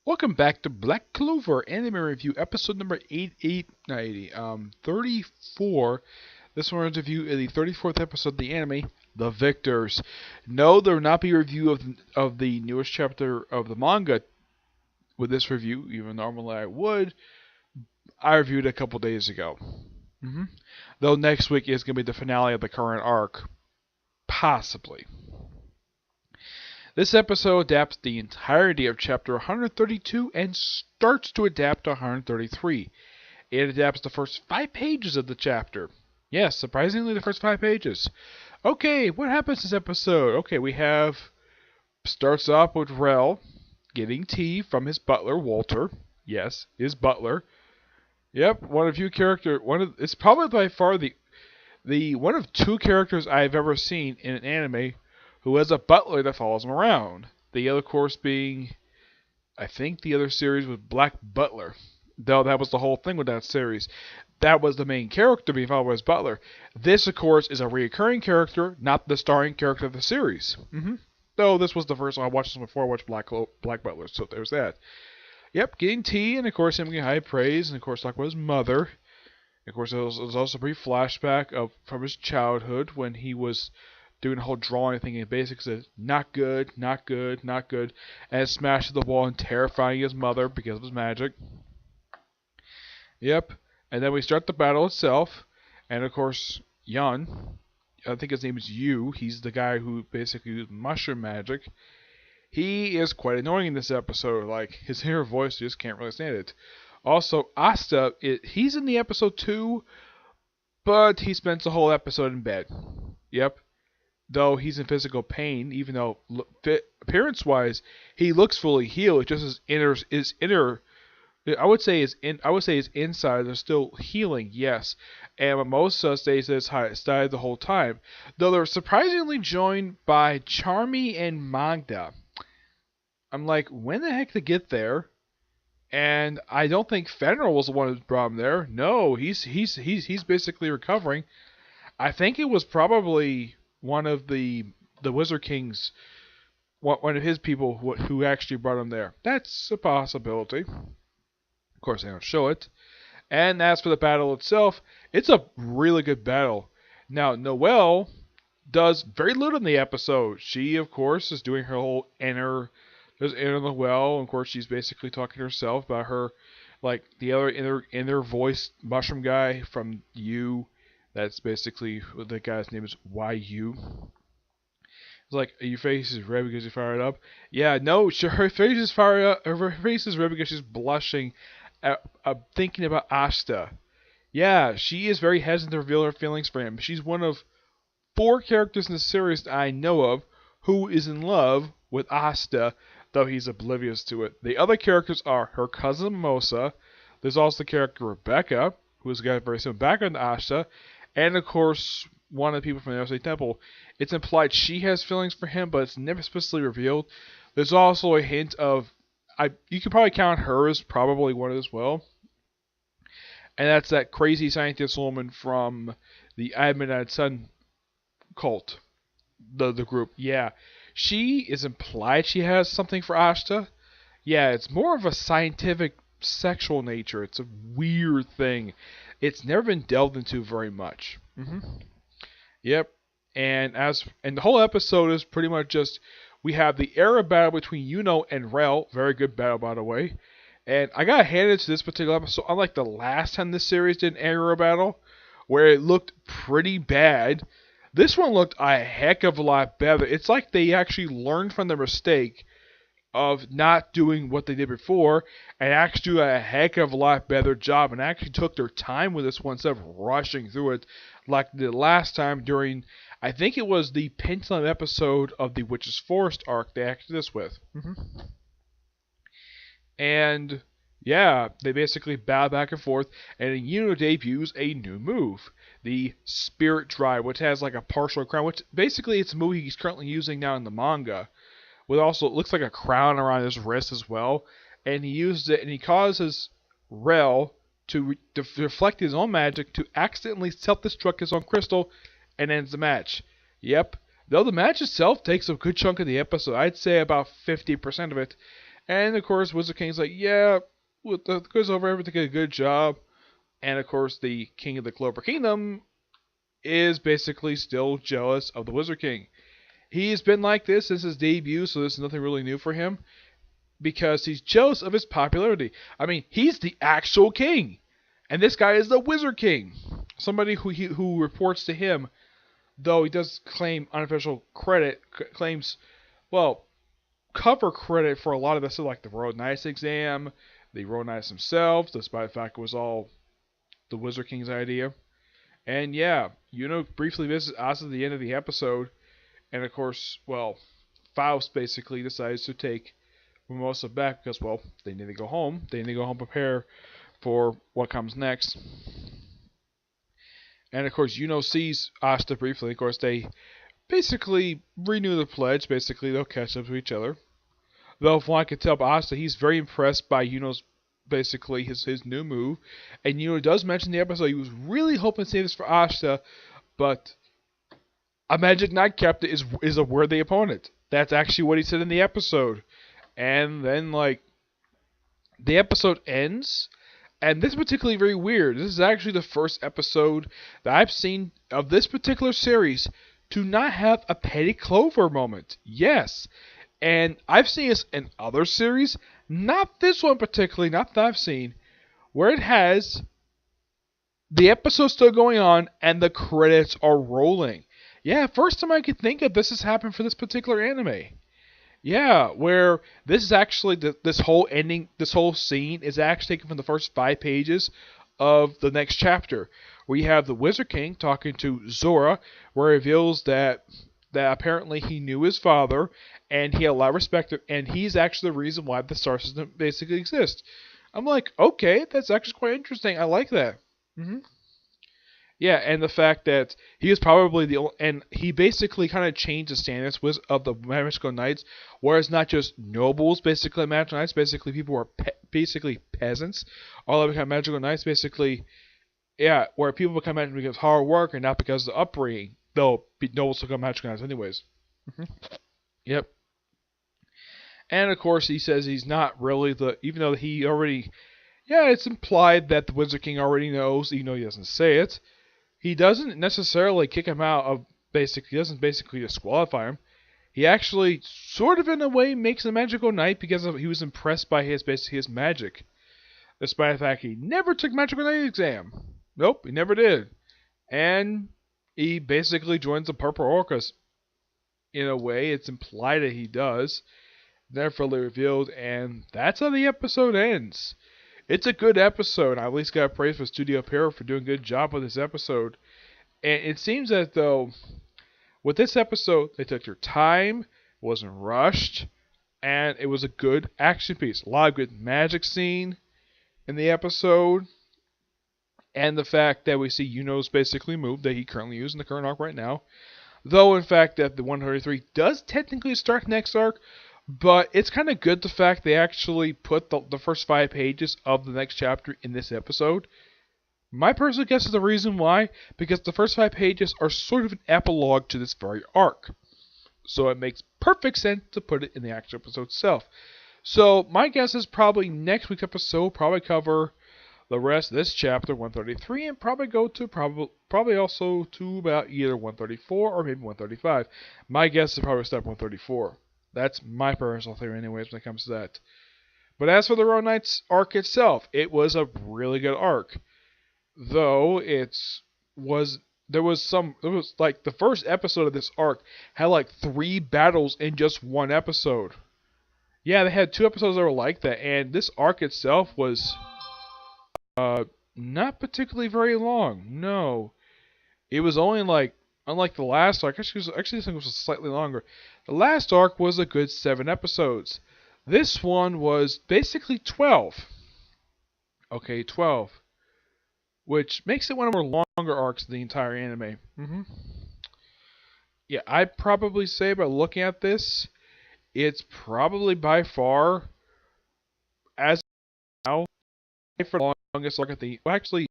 Welcome back to Black Clover Anime Review, episode number 34. This one is a review of the 34th episode of the anime, The Victors. No, there will not be a review of the newest chapter of the manga with this review, even normally I would. I reviewed it a couple days ago. Though next week is going to be the finale of the current arc. Possibly. This episode adapts the entirety of chapter 132 and starts to adapt to 133. It adapts the first 5 pages of the chapter. Yes, surprisingly the first 5 pages. Okay, what happens this episode? Okay, starts off with Rel getting tea from his butler, Walter. Yes, his butler. Yep, it's probably by far the one of 2 characters I've ever seen in an anime who has a butler that follows him around. The other course being, I think the other series was Black Butler. Though that was the whole thing with that series. That was the main character being followed by his butler. This, of course, is a recurring character, not the starring character of the series. Though this was the first one I watched this before I watched Black Butler, so there's that. Yep, getting tea, and of course him getting high praise, and of course talking about his mother. Of course, there was also a brief flashback from his childhood when he was doing the whole drawing thing and basically says, not good, not good, not good, and smashes the wall and terrifying his mother because of his magic. Yep, and then we start the battle itself, and of course, Yun, I think his name is Yu, he's the guy who basically used mushroom magic. He is quite annoying in this episode, like, his inner voice, you just can't really stand it. Also, Asta, he's in the episode too, but he spends the whole episode in bed. Yep. Though he's in physical pain, even though appearance-wise he looks fully healed, just his inner, I would say his insides are still healing, yes. And Mimosa stays at his side the whole time, though they're surprisingly joined by Charmy and Magda. I'm like, when the heck did they get there? And I don't think Fenrir was the one who brought him there. No, he's basically recovering. I think it was probably one of the Wizard Kings, one of his people who actually brought him there. That's a possibility. Of course, they don't show it. And as for the battle itself, it's a really good battle. Now, Noelle does very little in the episode. She, of course, is doing her whole inner Noelle. Of course, she's basically talking to herself about her, like the other inner voice mushroom guy from You. That's basically the guy's name is YU. It's like, your face is red because you fired up. Yeah, no, her face is fired up. Her face is red because she's blushing, thinking about Asta. Yeah, she is very hesitant to reveal her feelings for him. She's one of 4 characters in the series that I know of who is in love with Asta, though he's oblivious to it. The other characters are her cousin Mimosa. There's also the character Rebecca, who has got a very similar background to Asta. And, of course, one of the people from the Elsa Temple. It's implied she has feelings for him, but it's never specifically revealed. There's also a hint of, you could probably count her as probably one as well. And that's that crazy scientist woman from the Midnight Sun cult. The group. Yeah. She is implied she has something for Asta. Yeah, it's more of a scientific sexual nature. It's a weird thing. It's never been delved into very much. Yep. And the whole episode is pretty much just, we have the era battle between Yuno and Rel. Very good battle, by the way. And I got handed to this particular episode, unlike the last time this series did an era battle, where it looked pretty bad. This one looked a heck of a lot better. It's like they actually learned from their mistake of not doing what they did before and actually do a heck of a lot better job and actually took their time with this one instead of rushing through it like the last time during, I think it was the Pentland episode of the Witch's Forest arc they acted this with. And yeah, they basically bow back and forth, and Yuno debuts a new move, the Spirit Drive, which has like a partial crown, which basically it's a move he's currently using now in the manga. With also, it looks like a crown around his wrist as well. And he uses it, and he causes Rel to reflect his own magic to accidentally self-destruct his own crystal and ends the match. Yep. Though the match itself takes a good chunk of the episode, I'd say about 50% of it. And of course, Wizard King's like, yeah, with the goes over, everything did a good job. And of course, the King of the Clover Kingdom is basically still jealous of the Wizard King. He's been like this since his debut, so this is nothing really new for him because he's jealous of his popularity. I mean, he's the actual king, and this guy is the Wizard King. Somebody who reports to him, though he does claim unofficial credit, claims, well, cover credit for a lot of this, like the Royal Knights exam, the Royal Knights themselves, despite the fact it was all the Wizard King's idea. And yeah, briefly visits Oz at the end of the episode, and of course, well, Faust basically decides to take Mimosa back because, well, they need to go home. They need to go home, prepare for what comes next. And of course, sees Asta briefly. Of course, they basically renew the pledge. Basically, they'll catch up to each other. Though, from what I can tell by Asta, he's very impressed by basically his new move. And does mention in the episode he was really hoping to save this for Asta, but a Magic Nightcap is a worthy opponent. That's actually what he said in the episode. And then, the episode ends, and this is particularly very weird. This is actually the first episode that I've seen of this particular series to not have a Petty Clover moment. Yes. And I've seen this in other series, not this one particularly, not that I've seen, where it has the episode still going on and the credits are rolling. Yeah, first time I could think of this has happened for this particular anime. Yeah, where this is actually this whole scene is actually taken from the first 5 pages of the next chapter. We have the Wizard King talking to Zora, where he reveals that apparently he knew his father and he had a lot of respect, and he's actually the reason why the star system basically exists. I'm like, okay, that's actually quite interesting. I like that. Yeah, and the fact that he was probably the only, and he basically kind of changed the standards of the Magical Knights, where it's not just nobles, basically Magical Knights, basically people who are basically peasants, all that become Magical Knights, basically, yeah, where people become Magical because of hard work and not because of the upbringing, though nobles still become Magical Knights anyways. Yep. And of course he says he's not really even though he already, yeah, it's implied that the Wizard King already knows, even though he doesn't say it. He doesn't necessarily kick him out of he doesn't basically disqualify him. He actually, sort of in a way, makes him a Magical Knight because he was impressed by his magic. Despite the fact he never took Magical Knight exam. Nope, he never did. And he basically joins the Purple Orcas. In a way, it's implied that he does. Never fully revealed, and that's how the episode ends. It's a good episode. I at least got praise for Studio Pierrot for doing a good job with this episode. And it seems as though with this episode, they took their time, wasn't rushed, and it was a good action piece. A lot of good magic scene in the episode. And the fact that we see Yuno's basically move that he currently uses in the current arc right now. Though, in fact, that the 133 does technically start next arc. But it's kind of good the fact they actually put the first 5 pages of the next chapter in this episode. My personal guess is the reason why, because the first 5 pages are sort of an epilogue to this very arc. So it makes perfect sense to put it in the actual episode itself. So my guess is probably next week's episode will probably cover the rest of this chapter 133 and probably go to probably also to about either 134 or maybe 135. My guess is probably start 134. That's my personal theory anyways when it comes to that. But as for the Royal Knights arc itself, it was a really good arc. Though there was like the first episode of this arc had like 3 battles in just one episode. Yeah, they had 2 episodes that were like that, and this arc itself was not particularly very long. No. It was only like, unlike the last arc, actually this thing was slightly longer. The last arc was a good 7 episodes. This one was basically 12. Okay, 12. Which makes it one of the longer arcs of the entire anime. Yeah, I'd probably say by looking at this, it's probably by far, as now, for the longest arc actually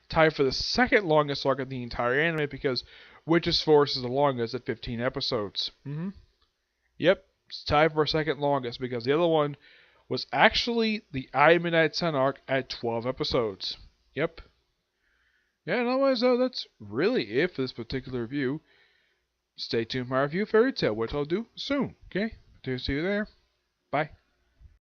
tied for the second longest arc of the entire anime because Witch's Force is the longest at 15 episodes. Yep, it's tied for second longest because the other one was actually the I Midnight Sun arc at 12 episodes. Yep. Yeah, and otherwise, that's really it for this particular review. Stay tuned for my review of Fairy Tail, which I'll do soon. Okay? See you there. Bye.